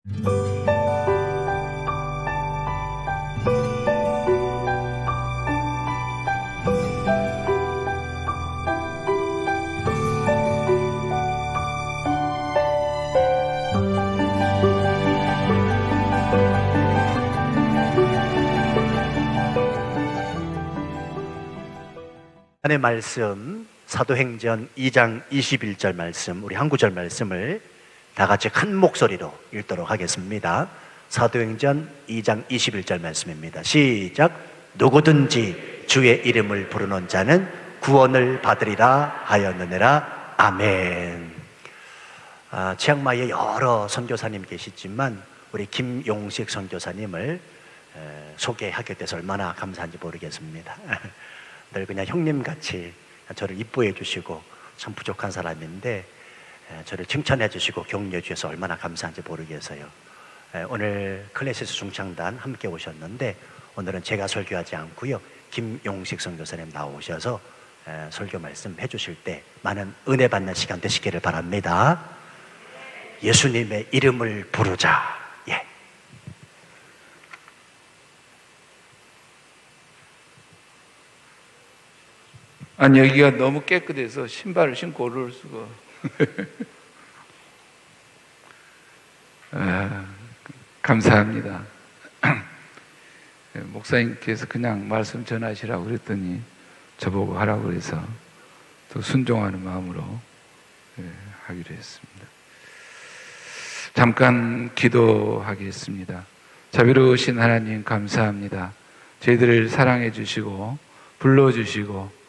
하나님의 말씀 사도행전 2장 21절 말씀, 우리 한 구절 말씀을 다 같이 큰 목소리로 읽도록 하겠습니다. 사도행전 2장 21절 말씀입니다. 시작. 누구든지 주의 이름을 부르는 자는 구원을 받으리라 하였느니라. 아멘. 치앙마이에 여러 선교사님 계시지만 우리 김용식 선교사님을 소개하게 돼서 얼마나 감사한지 모르겠습니다. 늘 그냥 형님같이 저를 이뻐해 주시고 참 부족한 사람인데 저를 칭찬해 주시고 격려해 주셔서 얼마나 감사한지 모르겠어요. 오늘 클래시스 중창단 함께 오셨는데 오늘은 제가 설교하지 않고요, 김용식 선교사님 나오셔서 설교 말씀 해주실 때 많은 은혜 받는 시간 되시기를 바랍니다. 예수님의 이름을 부르자. 아니, 여기가 너무 깨끗해서 신발을 신고 오를 수가. 감사합니다. 목사님께서 그냥 말씀 전하시라고 그랬더니 저보고 하라고 그래서 또 순종하는 마음으로 하기로 했습니다. 잠깐 기도하겠습니다. 자비로우신 하나님, 감사합니다. 저희들을 사랑해 주시고 불러주시고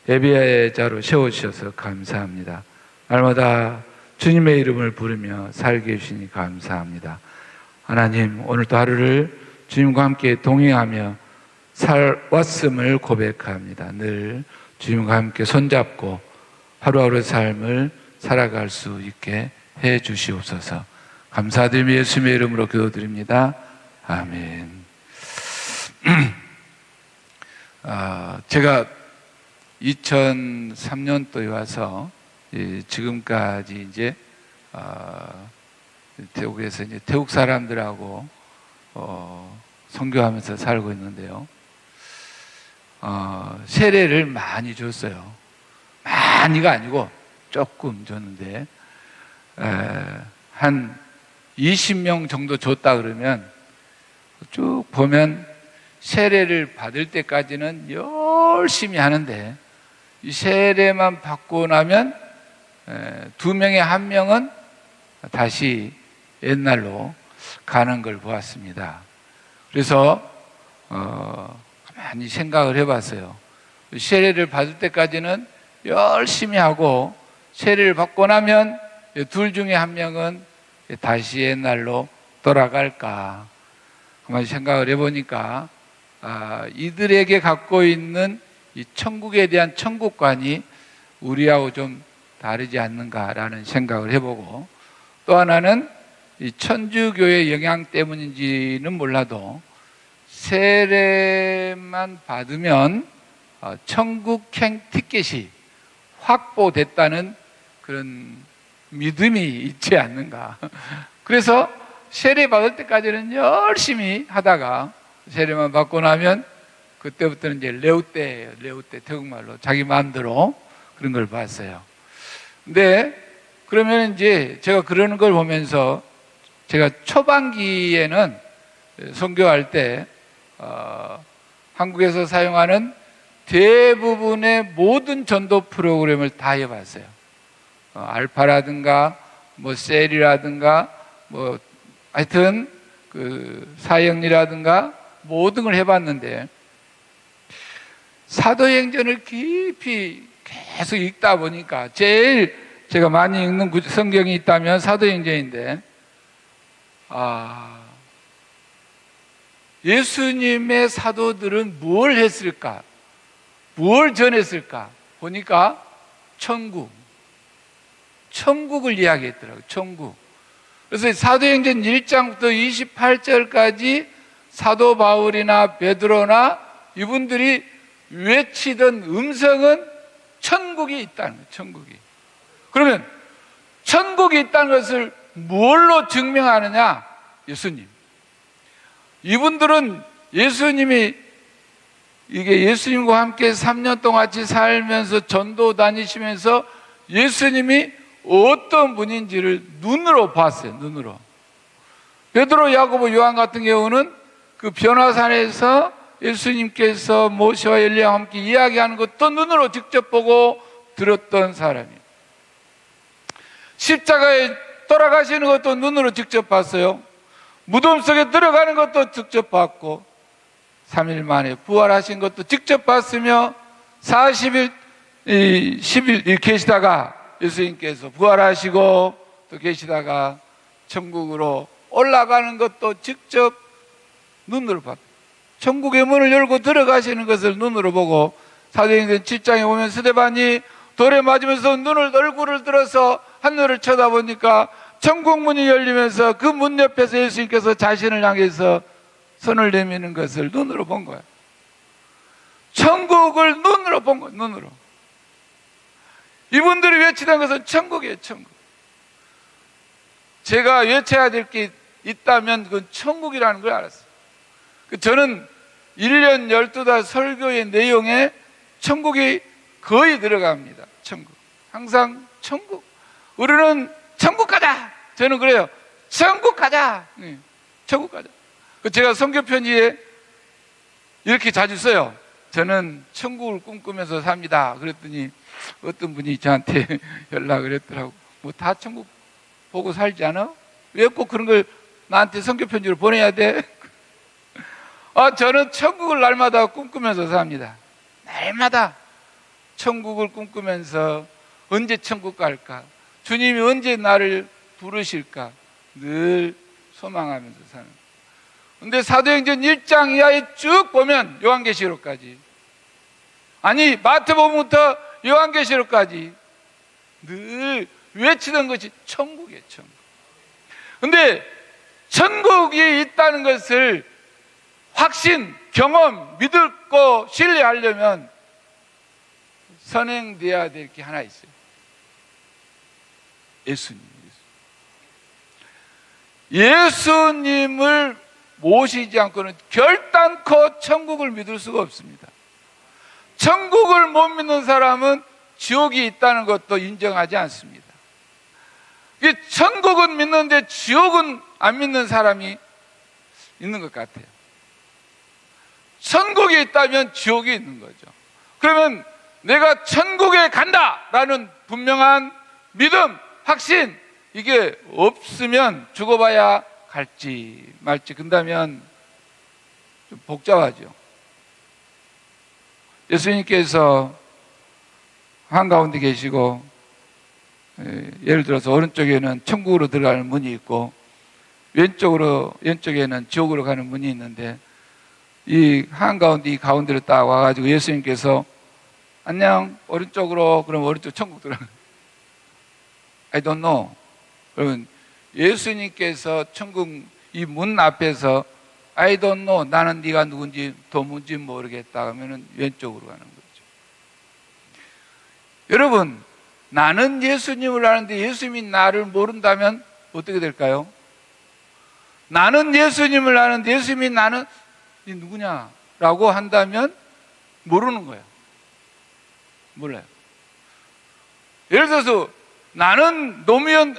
예배의 자로 세워주셔서 감사합니다. 날마다 주님의 이름을 부르며 살게 해주시니 감사합니다. 하나님, 오늘도 하루를 주님과 함께 동행하며 살왔음을 고백합니다. 늘 주님과 함께 손잡고 하루하루 삶을 살아갈 수 있게 해 주시옵소서. 감사드리며 예수님의 이름으로 기도드립니다. 아멘. 제가 2003년도에 와서 지금까지 이제 태국에서 이제 태국 사람들하고 선교하면서 살고 있는데요. 세례를 많이 줬어요. 많이가 아니고 조금 줬는데 한 20명 정도 줬다 그러면 쭉 보면 세례를 받을 때까지는 열심히 하는데 이 세례만 받고 나면 2명에 1명은 다시 옛날로 가는 걸 보았습니다. 그래서 가만히 생각을 해봤어요. 세례를 받을 때까지는 열심히 하고 세례를 받고 나면 둘 중에 1명은 다시 옛날로 돌아갈까. 가만히 생각을 해보니까 이들에게 갖고 있는 이 천국에 대한 천국관이 우리하고 좀 다르지 않는가라는 생각을 해보고, 또 하나는 이 천주교의 영향 때문인지는 몰라도 세례만 받으면 천국행 티켓이 확보됐다는 그런 믿음이 있지 않는가. 그래서 세례 받을 때까지는 열심히 하다가 세례만 받고 나면 그때부터는 이제 레우떼 태국말로 자기 마음대로 그런 걸 봤어요. 근데 그러면 이제 제가 그러는 걸 보면서 제가 초반기에는 선교할 때 한국에서 사용하는 대부분의 모든 전도 프로그램을 다 해봤어요. 알파라든가 뭐 셀이라든가 뭐 하여튼 그 사형리라든가 모든 걸 해봤는데 사도행전을 깊이 계속 읽다 보니까 제일 제가 많이 읽는 성경이 있다면 사도행전인데 예수님의 사도들은 뭘 했을까? 뭘 전했을까? 보니까 천국을 이야기했더라고요. 천국. 그래서 사도행전 1장부터 28절까지 사도 바울이나 베드로나 이분들이 외치던 음성은 천국이 있다는 거예요. 천국이. 그러면 천국이 있다는 것을 뭘로 증명하느냐? 예수님. 이분들은 예수님이 이게 예수님과 함께 3년 동안 같이 살면서 전도 다니시면서 예수님이 어떤 분인지를 눈으로 봤어요. 눈으로. 베드로, 야고보, 요한 같은 경우는 그 변화산에서 예수님께서 모세와 엘리야와 함께 이야기하는 것도 눈으로 직접 보고 들었던 사람이에요. 십자가에 돌아가시는 것도 눈으로 직접 봤어요. 무덤 속에 들어가는 것도 직접 봤고 3일 만에 부활하신 것도 직접 봤으며 40일, 10일 계시다가 예수님께서 부활하시고 또 계시다가 천국으로 올라가는 것도 직접 눈으로 봤고 천국의 문을 열고 들어가시는 것을 눈으로 보고 사도행전 7장에 보면 스데반이 돌에 맞으면서 얼굴을 들어서 하늘을 쳐다보니까 천국 문이 열리면서 그 문 옆에서 예수님께서 자신을 향해서 손을 내미는 것을 눈으로 본 거예요. 천국을 눈으로 본 거예요. 눈으로. 이분들이 외치던 것은 천국이에요. 천국. 제가 외쳐야 될 게 있다면 그건 천국이라는 걸 알았어요. 저는 1년 12달 설교의 내용에 천국이 거의 들어갑니다. 천국. 항상 천국. 우리는 천국 가자. 저는 그래요. 천국 가자. 네. 천국 가자. 제가 선교 편지에 이렇게 자주 써요. 저는 천국을 꿈꾸면서 삽니다. 그랬더니 어떤 분이 저한테 연락을 했더라고. 뭐 다 천국 보고 살지 않아? 왜 꼭 그런 걸 나한테 선교 편지로 보내야 돼? 저는 천국을 날마다 꿈꾸면서 삽니다. 날마다 천국을 꿈꾸면서 언제 천국 갈까? 주님이 언제 나를 부르실까? 늘 소망하면서 사는 거예요. 근데 사도행전 1장 이하에 쭉 보면 요한계시록까지, 아니 마태복음부터 요한계시록까지 늘 외치던 것이 천국이에요. 천국. 근데 천국이 있다는 것을 확신, 경험, 믿고 신뢰하려면 선행돼야 될 게 하나 있어요. 예수님을 모시지 않고는 결단코 천국을 믿을 수가 없습니다. 천국을 못 믿는 사람은 지옥이 있다는 것도 인정하지 않습니다. 천국은 믿는데 지옥은 안 믿는 사람이 있는 것 같아요. 천국에 있다면 지옥이 있는 거죠. 그러면 내가 천국에 간다라는 분명한 믿음, 확신, 이게 없으면 죽어봐야 갈지 말지 근다면 좀 복잡하죠. 예수님께서 한가운데 계시고 예를 들어서 오른쪽에는 천국으로 들어가는 문이 있고 왼쪽에는 지옥으로 가는 문이 있는데 이 한가운데 이 가운데로 딱 와가지고 예수님께서 안녕 오른쪽으로 그럼 오른쪽 천국 들어가. I don't know. 그러면 예수님께서 천국 이 문 앞에서 I don't know 나는 네가 누군지 도무지 모르겠다 하면은 왼쪽으로 가는 거죠. 여러분 나는 예수님을 아는데 예수님이 나를 모른다면 어떻게 될까요? 나는 예수님을 아는데 예수님이 나는 이 누구냐라고 한다면 모르는 거예요. 몰라요. 예를 들어서 나는 노무현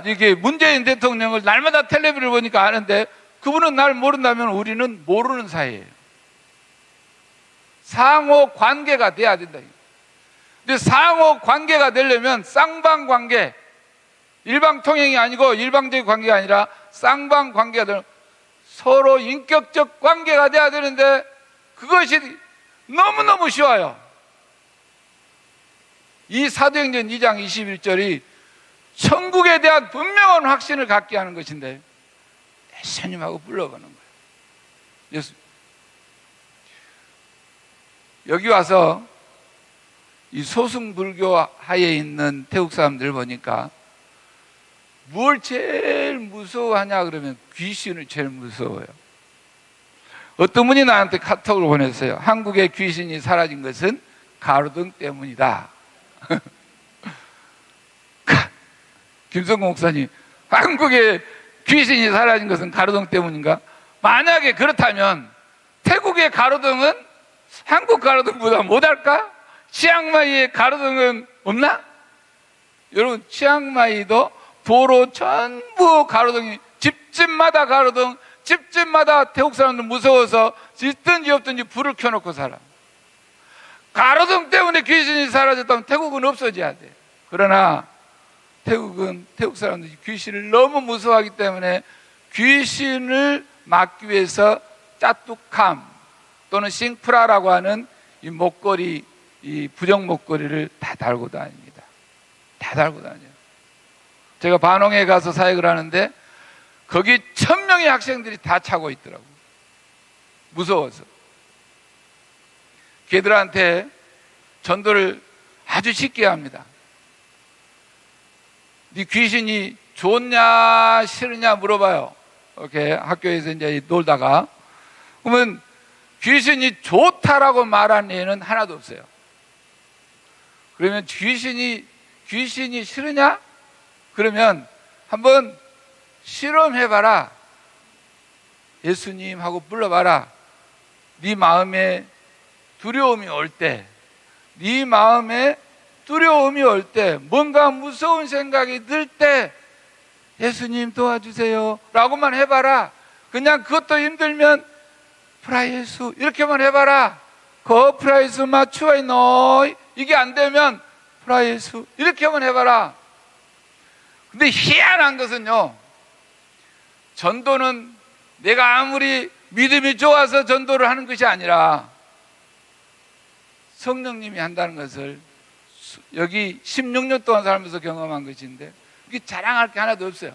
이게 문재인 대통령을 날마다 텔레비를 보니까 아는데 그분은 날 모른다면 우리는 모르는 사이예요. 상호 관계가 돼야 된다. 근데 상호 관계가 되려면 쌍방 관계, 일방 통행이 아니고 일방적인 관계가 아니라 쌍방 관계가 되는 서로 인격적 관계가 돼야 되는데 그것이 너무너무 쉬워요. 이 사도행전 2장 21절이 천국에 대한 분명한 확신을 갖게 하는 것인데 예수님하고 불러가는 거예요. 예수. 여기 와서 이 소승불교 하에 있는 태국 사람들 보니까 뭘 제일 무서워하냐 그러면 귀신을 제일 무서워요. 어떤 분이 나한테 카톡을 보냈어요. 한국의 귀신이 사라진 것은 가로등 때문이다. 김성공 목사님, 한국에 귀신이 사라진 것은 가로등 때문인가? 만약에 그렇다면 태국의 가로등은 한국 가로등보다 못할까? 치앙마이의 가로등은 없나? 여러분, 치앙마이도 도로 전부 가로등이, 집집마다 가로등, 집집마다 태국 사람들 무서워서 있든지 없든지 불을 켜놓고 살아. 가로등 때문에 귀신이 사라졌다면 태국은 없어져야 돼. 그러나 태국은 태국 사람들이 귀신을 너무 무서워하기 때문에 귀신을 막기 위해서 짜뚝함 또는 싱프라라고 하는 이 목걸이, 이 부정 목걸이를 다 달고 다닙니다. 다 달고 다녀요. 제가 반홍에 가서 사역을 하는데 거기 1000명의 학생들이 다 차고 있더라고요. 무서워서. 걔들한테 전도를 아주 쉽게 합니다. 네 귀신이 좋냐 싫으냐 물어봐요. 이렇게 학교에서 이제 놀다가. 그러면 귀신이 좋다라고 말하는 애는 하나도 없어요. 그러면 귀신이 싫으냐? 그러면 한번 실험해봐라. 예수님하고 불러봐라. 네 마음에 두려움이 올 때, 네 마음에 두려움이 올 때, 뭔가 무서운 생각이 들 때 예수님 도와주세요 라고만 해봐라. 그냥 그것도 힘들면 프라예수 이렇게만 해봐라. 거 프라예수 마추와이 노이 이게 안 되면 프라예수 이렇게만 해봐라. 근데 희한한 것은요, 전도는 내가 아무리 믿음이 좋아서 전도를 하는 것이 아니라 성령님이 한다는 것을 여기 16년 동안 살면서 경험한 것인데 이게 자랑할 게 하나도 없어요.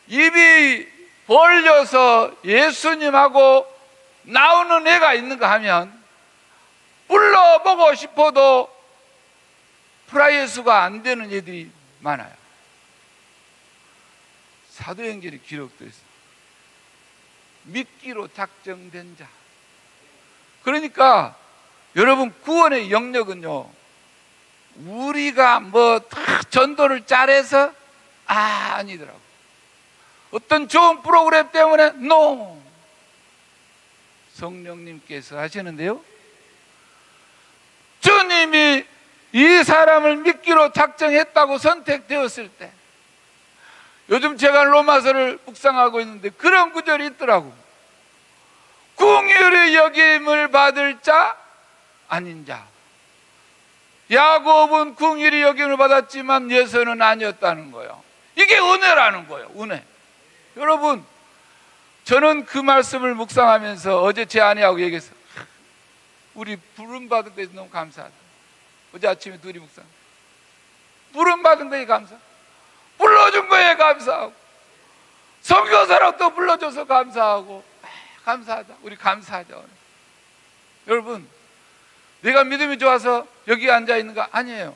입이 벌려서 예수님하고 나오는 애가 있는가 하면 불러보고 싶어도 프라예수가 안 되는 애들이 많아요. 사도행전에 기록되어 있어요. 믿기로 작정된 자. 그러니까 여러분, 구원의 영역은요, 우리가 뭐 전도를 잘해서 아니더라고. 어떤 좋은 프로그램 때문에 NO. 성령님께서 하시는데요, 주님이 이 사람을 믿기로 작정했다고 선택되었을 때, 요즘 제가 로마서를 묵상하고 있는데 그런 구절이 있더라고. 긍휼히 여김을 받을 자 아닌 자. 야곱은 긍휼히 여김을 받았지만 예서는 아니었다는 거예요. 이게 은혜라는 거예요. 은혜. 여러분, 저는 그 말씀을 묵상하면서 어제 제 아내하고 얘기했어요. 우리 부름 받은 데서 너무 감사하다. 어제 아침에 둘이 묵상. 부름 받은 거에 감사. 불러준 거에 감사하고, 선교사라고 또 불러줘서 감사하고, 감사하다. 우리 감사하자. 여러분, 내가 믿음이 좋아서 여기 앉아 있는 거 아니에요.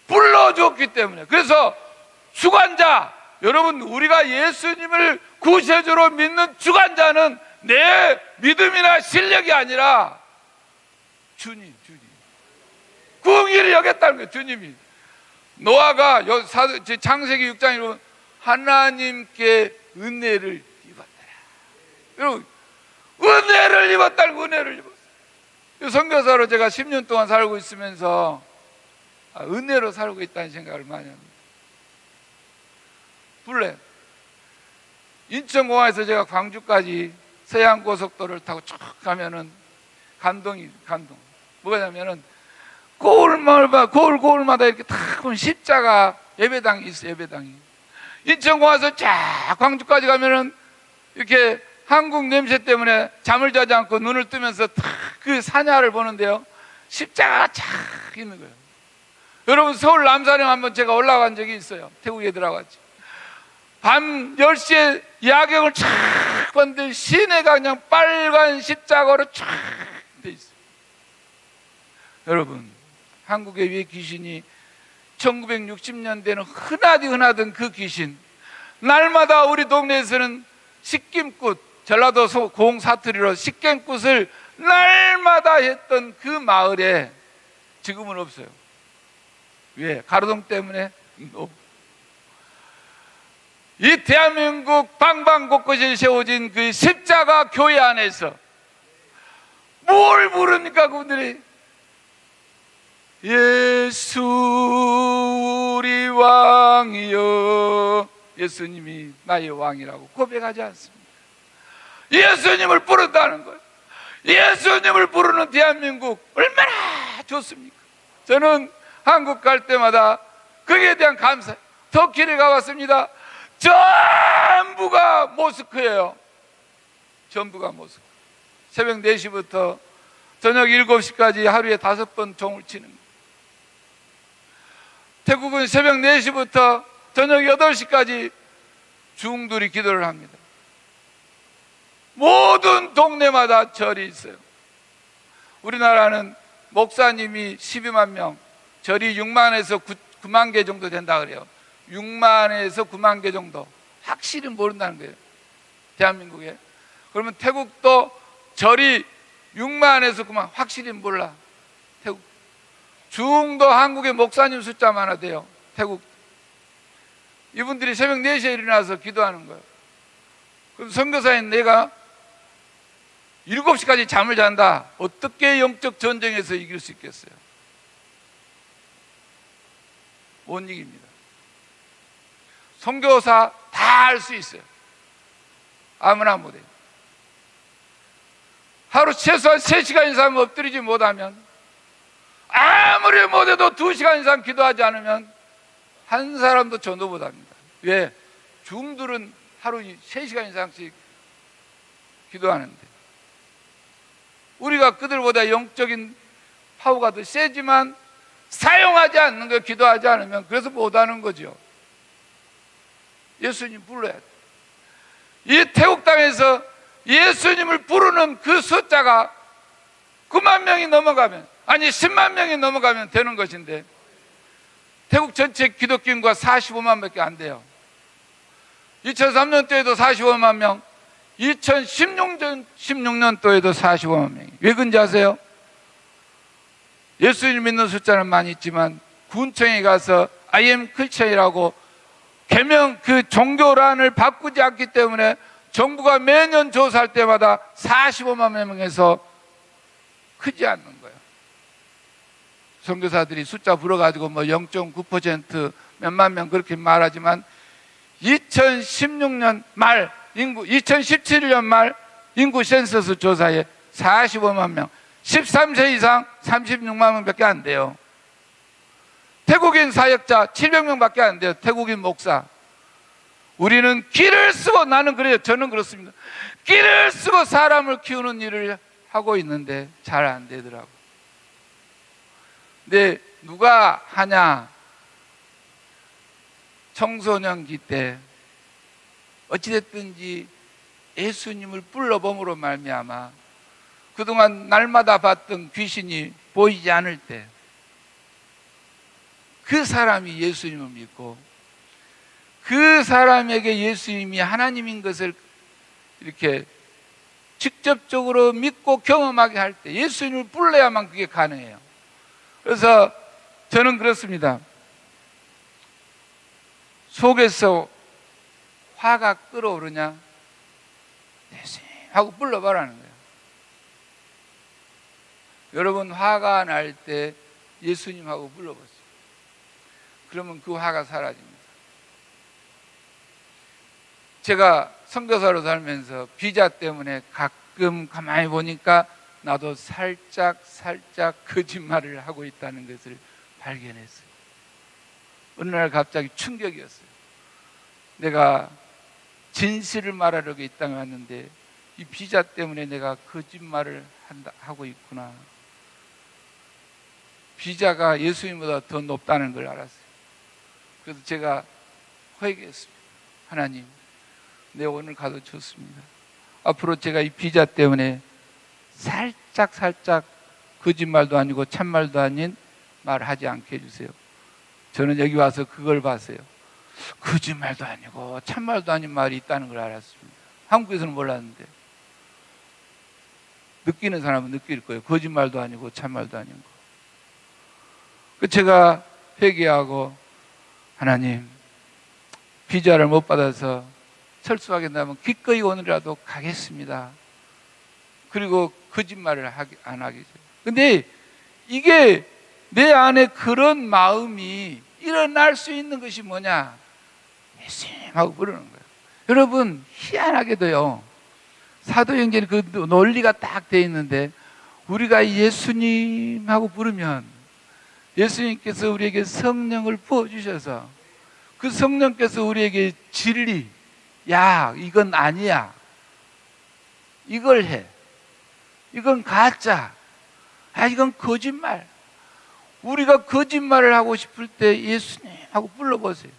불러줬기 때문에. 그래서 주관자, 여러분, 우리가 예수님을 구세주로 믿는 주관자는 내 믿음이나 실력이 아니라 주님. 긍휼히 여겼다는 거예요. 주님이. 노아가 창세기 6장에 보면 하나님께 은혜를 입었더라. 여러분, 은혜를 입었다는 거, 은혜를 입었어요. 선교사로 제가 10년 동안 살고 있으면서 은혜로 살고 있다는 생각을 많이 합니다. 불래 인천공항에서 제가 광주까지 서해안고속도로를 타고 쭉 가면은 감동. 뭐냐면은 고을마다 이렇게 탁 보면 십자가 예배당이 있어요. 예배당이. 인천공항에서 쫙 광주까지 가면은 이렇게 한국 냄새 때문에 잠을 자지 않고 눈을 뜨면서 탁 그 산야를 보는데요, 십자가가 쫙 있는 거예요. 여러분, 서울 남산에 한번 제가 올라간 적이 있어요. 태국 애들하고 같이. 밤 10시에 야경을 쫙 봤는데 시내가 그냥 빨간 십자가로 쫙 돼 있어요. 여러분, 한국에 왜 귀신이 1960년대는 흔하던 그 귀신, 날마다 우리 동네에서는 식김꽃, 전라도 고흥 사투리로 식갱꽃을 날마다 했던 그 마을에 지금은 없어요. 왜? 가로등 때문에? 이 대한민국 방방곳곳에 세워진 그 십자가 교회 안에서 뭘 부릅니까? 그분들이 예수 우리 왕이여, 예수님이 나의 왕이라고 고백하지 않습니까? 예수님을 부른다는 거예요. 예수님을 부르는 대한민국 얼마나 좋습니까? 저는 한국 갈 때마다 거기에 대한 감사. 터키를 가봤습니다. 전부가 모스크예요. 전부가 모스크. 새벽 4시부터 저녁 7시까지 하루에 5번 종을 치는 거예요. 태국은 새벽 4시부터 저녁 8시까지 중들이 기도를 합니다. 모든 동네마다 절이 있어요. 우리나라는 목사님이 12만 명, 절이 6만에서 9만 개 정도 된다 그래요. 6만에서 9만 개 정도. 확실히 모른다는 거예요, 대한민국에. 그러면 태국도 절이 6만에서 9만, 확실히 몰라. 태국 중도 한국의 목사님 숫자만 하나 돼요. 태국 이분들이 새벽 4시에 일어나서 기도하는 거예요. 그럼 선교사인 내가 7시까지 잠을 잔다. 어떻게 영적 전쟁에서 이길 수 있겠어요? 못 이깁니다. 선교사 다 할 수 있어요. 아무나 못해요. 하루 최소한 3시간 이상 엎드리지 못하면, 아무리 못해도 2시간 이상 기도하지 않으면 한 사람도 전도 못합니다. 왜? 중들은 하루 3시간 이상씩 기도하는데, 우리가 그들보다 영적인 파워가 더 세지만 사용하지 않는 거, 기도하지 않으면. 그래서 못하는 거죠. 예수님 불러야 돼. 이 태국 땅에서 예수님을 부르는 그 숫자가 9만 명이 넘어가면, 아니 10만 명이 넘어가면 되는 것인데, 태국 전체 기독교인구가 45만 밖에 안 돼요. 2003년도에도 45만 명, 2016년도에도 45만 명이. 왜 그런지 아세요? 예수님 믿는 숫자는 많이 있지만 군청에 가서 I am Christian이라고 계명, 그 종교란을 바꾸지 않기 때문에 정부가 매년 조사할 때마다 45만 명에서 크지 않는 거예요. 선교사들이 숫자 불어가지고 뭐 0.9% 몇만 명 그렇게 말하지만 2016년 말 인구, 2017년 말 인구 센서스 조사에 45만 명, 13세 이상 36만 명밖에 안 돼요. 태국인 사역자 700명밖에 안 돼요. 태국인 목사. 우리는 길을 쓰고, 나는 그래요. 저는 그렇습니다. 길을 쓰고 사람을 키우는 일을 하고 있는데 잘 안 되더라고. 근데 누가 하냐? 청소년기 때 어찌됐든지 예수님을 불러봄으로 말미암아 그동안 날마다 봤던 귀신이 보이지 않을 때 그 사람이 예수님을 믿고 그 사람에게 예수님이 하나님인 것을 이렇게 직접적으로 믿고 경험하게 할 때 예수님을 불러야만 그게 가능해요. 그래서 저는 그렇습니다. 속에서 화가 끓어오르냐? 예수님 하고 불러봐라는 거예요. 여러분 화가 날 때 예수님하고 불러보세요. 그러면 그 화가 사라집니다. 제가 선교사로 살면서 비자 때문에 가끔 가만히 보니까 나도 살짝 거짓말을 하고 있다는 것을 발견했어요. 어느 날 갑자기 충격이었어요. 내가 진실을 말하려고 이 땅에 왔는데 이 비자 때문에 내가 거짓말을 하고 있구나. 비자가 예수님보다 더 높다는 걸 알았어요. 그래서 제가 회개했습니다. 하나님, 내가 오늘 가도 좋습니다. 앞으로 제가 이 비자 때문에 살짝 거짓말도 아니고 참말도 아닌 말을 하지 않게 해주세요. 저는 여기 와서 그걸 봤어요. 거짓말도 아니고 참말도 아닌 말이 있다는 걸 알았습니다. 한국에서는 몰랐는데 느끼는 사람은 느낄 거예요. 거짓말도 아니고 참말도 아닌 거. 제가 회개하고 하나님, 비자를 못 받아서 철수하겠다면 기꺼이 오늘이라도 가겠습니다. 그리고 거짓말을 안 하겠죠. 근데 이게 내 안에 그런 마음이 일어날 수 있는 것이 뭐냐? 예수님 하고 부르는 거예요. 여러분, 희한하게도요, 사도행전에 그 논리가 딱 돼 있는데, 우리가 예수님 하고 부르면 예수님께서 우리에게 성령을 부어주셔서 그 성령께서 우리에게 진리, 야, 이건 아니야, 이걸 해, 이건 가짜, 아, 이건 거짓말. 우리가 거짓말을 하고 싶을 때 예수님 하고 불러보세요.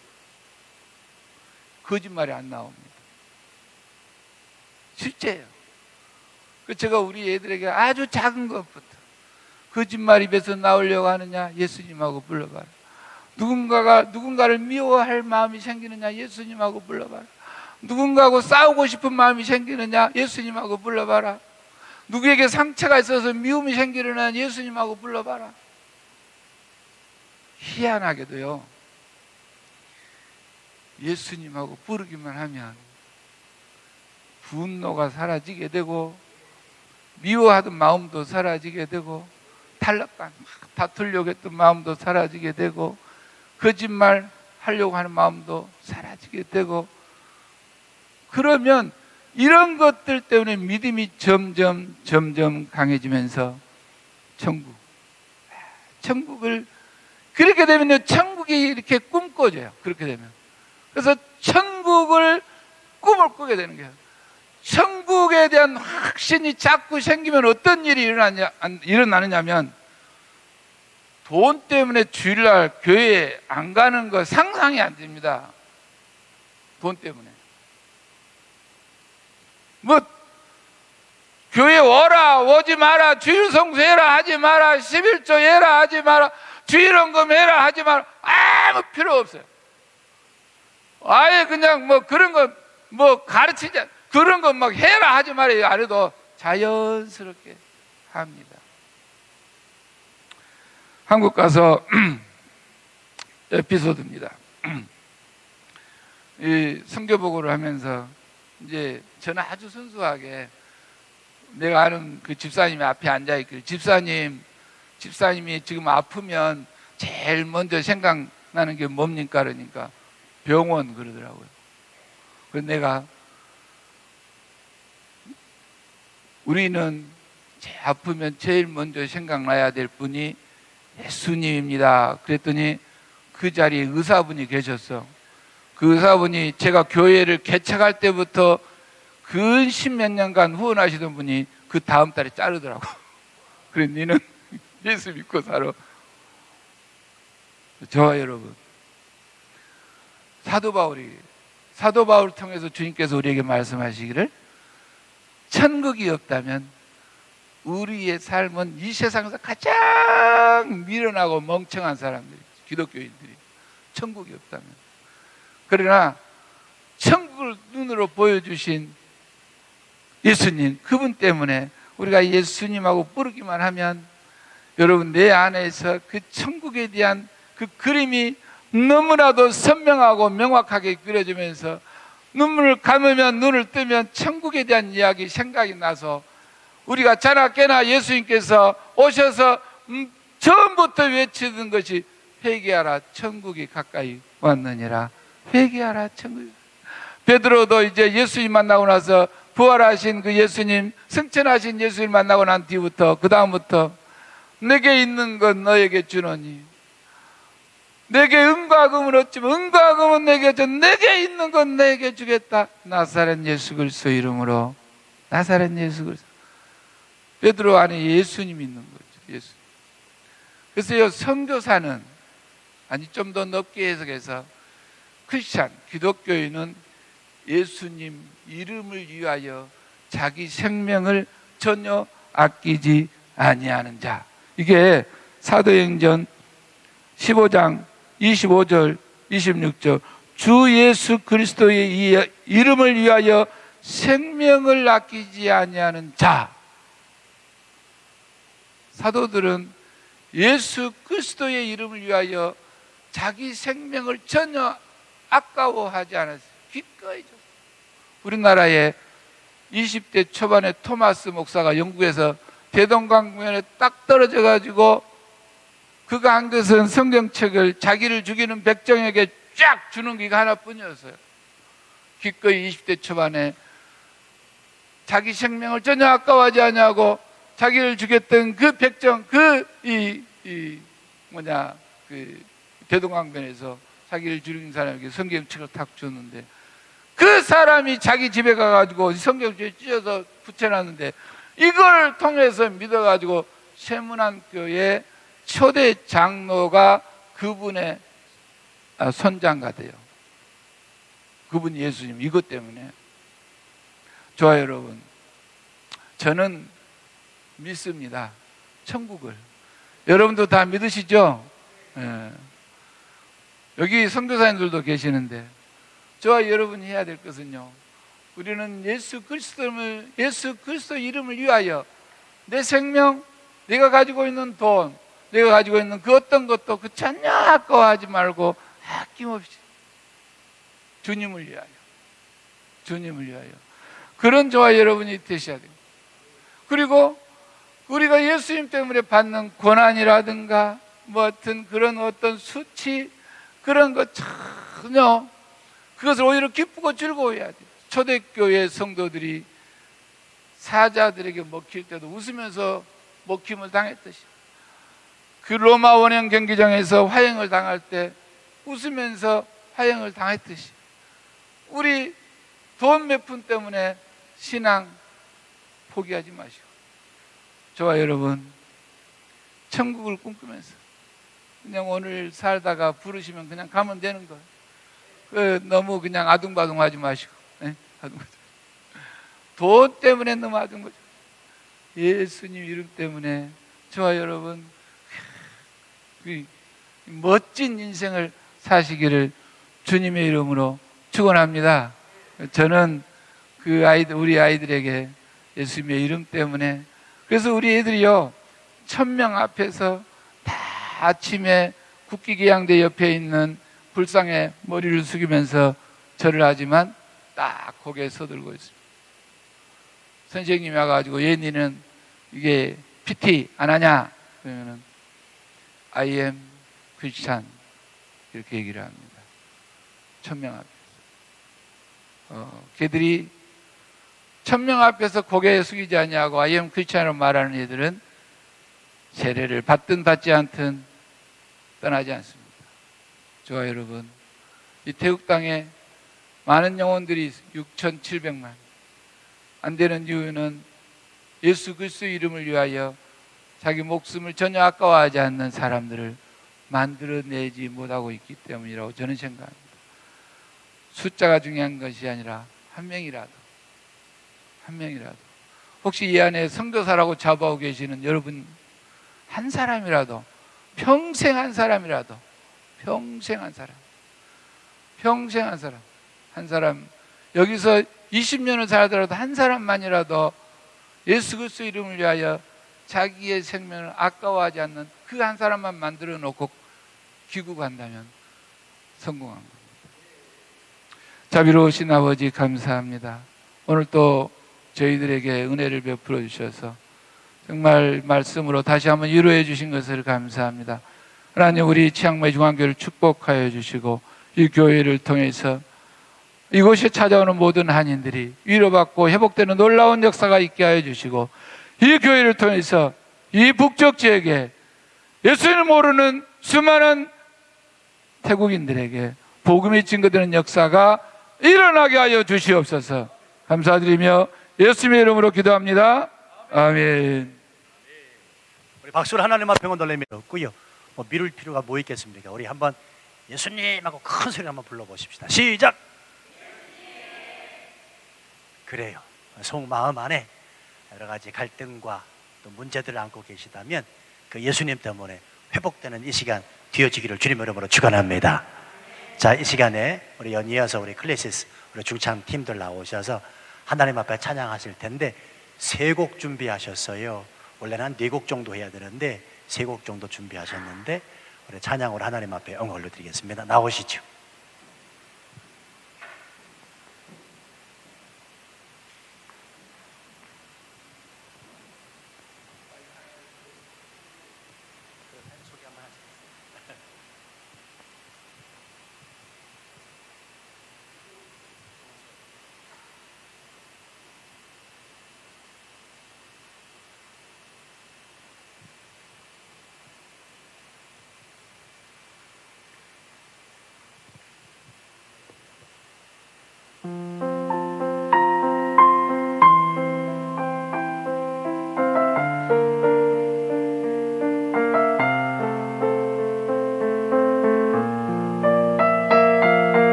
거짓말이 안 나옵니다. 실제예요. 제가 우리 애들에게 아주 작은 것부터 거짓말 입에서 나오려고 하느냐, 예수님하고 불러봐라. 누군가를 미워할 마음이 생기느냐, 예수님하고 불러봐라. 누군가하고 싸우고 싶은 마음이 생기느냐, 예수님하고 불러봐라. 누구에게 상처가 있어서 미움이 생기느냐, 예수님하고 불러봐라. 희한하게도요, 예수님하고 부르기만 하면 분노가 사라지게 되고, 미워하던 마음도 사라지게 되고, 탈락감, 다투려고 했던 마음도 사라지게 되고, 거짓말 하려고 하는 마음도 사라지게 되고, 그러면 이런 것들 때문에 믿음이 점점 강해지면서 천국을, 그렇게 되면 천국이 이렇게 꿈꿔져요. 그렇게 되면. 그래서 천국을 꿈을 꾸게 되는 거예요. 천국에 대한 확신이 자꾸 생기면 어떤 일이 일어나느냐면, 돈 때문에 주일날 교회에 안 가는 거 상상이 안 됩니다. 돈 때문에. 교회 오지 마라, 주일 성수해라 하지 마라, 11조 해라 하지 마라, 주일 헌금해라 하지 마라, 아무 필요 없어요. 아예 그냥 그런 거 가르치자, 그런 거 해라 하지 말아요. 안 해도 자연스럽게 합니다. 한국 가서 에피소드입니다. 이 선교 보고를 하면서 이제 저는 아주 순수하게, 내가 아는 그 집사님이 앞에 앉아 있길, 집사님이 지금 아프면 제일 먼저 생각나는 게 뭡니까? 그러니까 병원 그러더라고요. 그래서 내가, 우리는 아프면 제일 먼저 생각나야 될 분이 예수님입니다. 그랬더니 그 자리에 의사분이 계셨어. 그 의사분이 제가 교회를 개척할 때부터 근 10몇 년간 후원하시던 분이 그 다음 달에 자르더라고. 그래, 너는 예수 믿고 살아. 저와 여러분, 사도 바울을 통해서 주님께서 우리에게 말씀하시기를, 천국이 없다면 우리의 삶은 이 세상에서 가장 미련하고 멍청한 사람들이, 기독교인들이, 천국이 없다면. 그러나 천국을 눈으로 보여주신 예수님, 그분 때문에 우리가 예수님하고 부르기만 하면, 여러분, 내 안에서 그 천국에 대한 그 그림이 너무나도 선명하고 명확하게 그려지면서, 눈물을 감으면, 눈을 뜨면 천국에 대한 이야기 생각이 나서, 우리가 자나 깨나 예수님께서 오셔서 처음부터 외치던 것이 회개하라, 천국이 가까이 왔느니라. 회개하라, 천국이. 베드로도 이제 예수님 만나고 나서, 부활하신 그 예수님, 승천하신 예수님 만나고 난 뒤부터, 그 다음부터, 내게 있는 건 너에게 주노니, 내게 은과 금은 얻지만 은과 금은 내게 줘, 내게 있는 건 내게 주겠다. 나사렛 예수 그리스도 이름으로. 나사렛 예수 그리스도. 베드로 안에 예수님이 있는 거죠. 예수. 그래서 선교사는, 아니 좀 더 넓게 해석해서, 크리스찬, 기독교인은 예수님 이름을 위하여 자기 생명을 전혀 아끼지 아니하는 자. 이게 사도행전 15장 25절 26절, 주 예수 그리스도의 이름을 위하여 생명을 아끼지 아니하는 자. 사도들은 예수 그리스도의 이름을 위하여 자기 생명을 전혀 아까워하지 않았어요. 기꺼이 줬어요. 우리나라에 20대 초반에 토마스 목사가 영국에서 대동강변에 딱 떨어져 가지고 그가 한 것은 성경책을 자기를 죽이는 백정에게 쫙 주는 게 하나뿐이었어요. 기꺼이 20대 초반에 자기 생명을 전혀 아까워하지 않냐고 자기를 죽였던 그 백정, 그 대동강변에서 자기를 죽인 사람에게 성경책을 탁 줬는데, 그 사람이 자기 집에 가가지고 성경책을 찢어서 붙여놨는데, 이걸 통해서 믿어가지고 세문안교의 초대 장로가 그분의 손장가 돼요. 그분이 예수님. 이것 때문에. 좋아요, 여러분. 저는 믿습니다. 천국을. 여러분도 다 믿으시죠? 예. 여기 선교사님들도 계시는데, 저와 여러분이 해야 될 것은요, 우리는 예수 그리스도 이름을 위하여 내 생명, 내가 가지고 있는 돈, 내가 가지고 있는 그 어떤 것도 그 전혀 아까워하지 말고 아낌없이 주님을 위하여, 주님을 위하여. 그런 저와 여러분이 되셔야 됩니다. 그리고 우리가 예수님 때문에 받는 고난이라든가 뭐 어떤 그런 어떤 수치, 그런 것 전혀, 그것을 오히려 기쁘고 즐거워해야 돼요. 초대교회 성도들이 사자들에게 먹힐 때도 웃으면서 먹힘을 당했듯이, 그 로마 원형 경기장에서 화형을 당할 때 웃으면서 화형을 당했듯이, 우리 돈 몇 푼 때문에 신앙 포기하지 마시고, 저와 여러분 천국을 꿈꾸면서 그냥 오늘 살다가 부르시면 그냥 가면 되는 거예요. 너무 그냥 아둥바둥하지 마시고, 아둥바둥. 돈 때문에 너무 아둥바둥. 예수님 이름 때문에 저와 여러분 멋진 인생을 사시기를 주님의 이름으로 축원합니다. 저는 우리 아이들에게 예수님의 이름 때문에, 그래서 우리 애들이요, 1000명 앞에서 다 아침에 국기계양대 옆에 있는 불상에 머리를 숙이면서 절을 하지만 딱 고개 서들고 있습니다. 선생님이 와가지고, 얘니는 이게 PT 안 하냐? 그러면은 I am Christian 이렇게 얘기를 합니다. 1000명 앞에서. 걔들이 1000명 앞에서 고개 숙이지 않냐고 I am Christian으로 말하는 애들은 세례를 받든 받지 않든 떠나지 않습니다. 저와 여러분, 이 태국 땅에 많은 영혼들이 6,700만 안 되는 이유는 예수 그리스도 이름을 위하여 자기 목숨을 전혀 아까워하지 않는 사람들을 만들어내지 못하고 있기 때문이라고 저는 생각합니다. 숫자가 중요한 것이 아니라 한 명이라도 혹시 이 안에 선교사라고 자부하고 계시는 여러분 한 사람이라도, 평생 한 사람이라도, 한 사람 여기서 20년을 살더라도 한 사람만이라도 예수 그리스도 이름을 위하여 자기의 생명을 아까워하지 않는 그 한 사람만 만들어 놓고 귀국한다면 성공한 겁니다. 자비로우신 아버지 감사합니다. 오늘 또 저희들에게 은혜를 베풀어 주셔서 정말 말씀으로 다시 한번 위로해 주신 것을 감사합니다. 하나님, 우리 치앙마이 중앙교회를 축복하여 주시고 이 교회를 통해서 이곳에 찾아오는 모든 한인들이 위로받고 회복되는 놀라운 역사가 있게 하여 주시고, 이 교회를 통해서 이 북쪽 지역에 예수님을 모르는 수많은 태국인들에게 복음이 증거되는 역사가 일어나게 하여 주시옵소서. 감사드리며 예수님의 이름으로 기도합니다. 아멘. 우리 박수를 하나님 앞에 올려드리고요. 뭐 미룰 필요가 뭐 있겠습니까? 우리 한번 예수님하고 큰 소리 한번 불러보십시다. 시작. 그래요. 속마음 안에 여러 가지 갈등과 또 문제들을 안고 계시다면 그 예수님 때문에 회복되는 이 시간 되어지기를 주님 이름으로 축원합니다. 자, 이 시간에 우리 연이어서 우리 클래시스 우리 중창 팀들 나오셔서 하나님 앞에 찬양하실 텐데 3곡 준비하셨어요. 원래는 한 4곡 정도 해야 되는데 3곡 정도 준비하셨는데 우리 찬양으로 하나님 앞에 영광을 올려드리겠습니다. 나오시죠.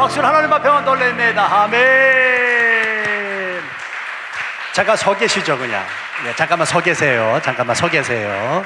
박수를 하나님 앞에만 돌립니다. 아멘. 잠깐 서 계시죠, 그냥. 예, 잠깐만 서 계세요. 잠깐만 서 계세요.